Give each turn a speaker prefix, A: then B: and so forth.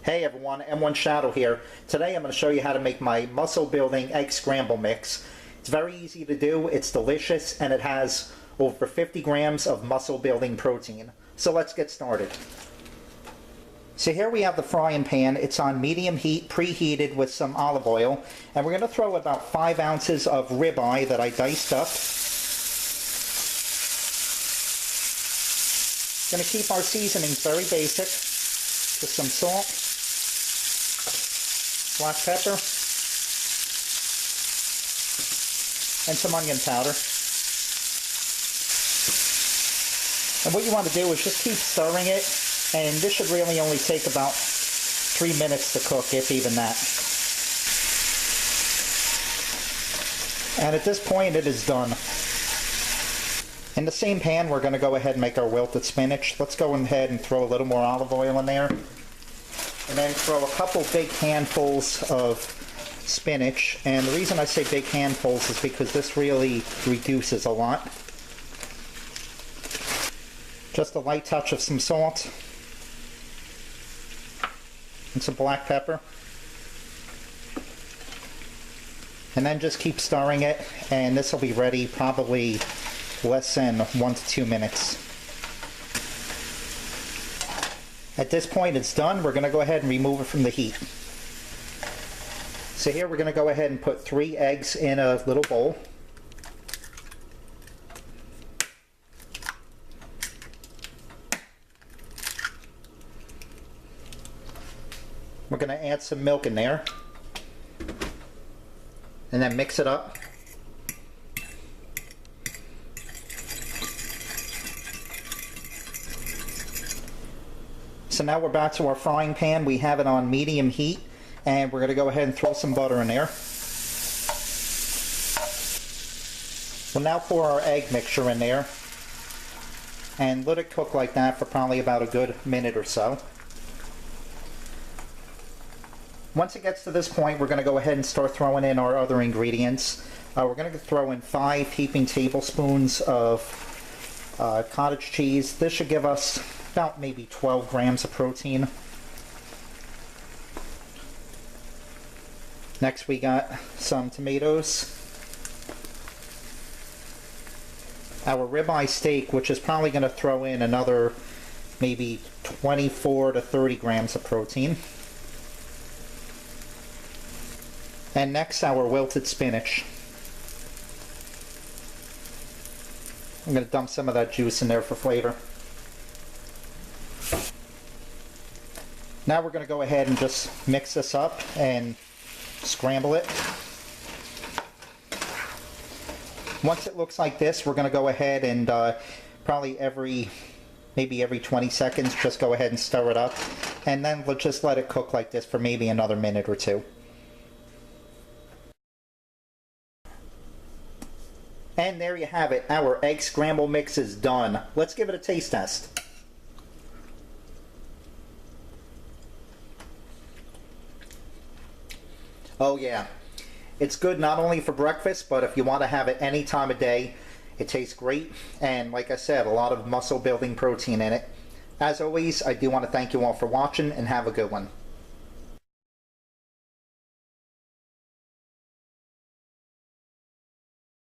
A: Hey everyone, M1 Shadow here. Today I'm going to show you how to make my muscle building egg scramble mix. It's very easy to do, it's delicious, and it has over 50 grams of muscle building protein. So let's get started. So here we have the frying pan. It's on medium heat, preheated with some olive oil, and we're going to throw about 5 ounces of ribeye that I diced up. Going to keep our seasonings very basic. Just some salt, black pepper, and some onion powder. And what you want to do is just keep stirring it, and this should really only take about 3 minutes to cook, if even that. And at this point it is done. In the same pan we're going to go ahead and make our wilted spinach. Let's go ahead and throw a little more olive oil in there. And then throw a couple big handfuls of spinach. And the reason I say big handfuls is because this really reduces a lot. Just a light touch of some salt. And some black pepper. And then just keep stirring it, and this will be ready probably less than 1 to 2 minutes. At this point it's done. We're going to go ahead and remove it from the heat. So here we're going to go ahead and put 3 eggs in a little bowl. We're going to add some milk in there and then mix it up. So now we're back to our frying pan. We have it on medium heat, and we're going to go ahead and throw some butter in there. We'll now pour our egg mixture in there and let it cook like that for probably about a good minute or so. Once it gets to this point, we're going to go ahead and start throwing in our other ingredients. We're going to throw in 5 heaping tablespoons of cottage cheese. This should give us about maybe 12 grams of protein. Next we got some tomatoes. Our ribeye steak, which is probably going to throw in another maybe 24 to 30 grams of protein. And next, our wilted spinach. I'm going to dump some of that juice in there for flavor. Now we're going to go ahead and just mix this up and scramble it. Once it looks like this, we're going to go ahead and probably maybe every 20 seconds, just go ahead and stir it up. And then we'll just let it cook like this for maybe another minute or two. And there you have it. Our egg scramble mix is done. Let's give it a taste test. Oh yeah, it's good not only for breakfast, but if you want to have it any time of day. It tastes great, and like I said, a lot of muscle building protein in it. As always, I do want to thank you all for watching, and have a good one.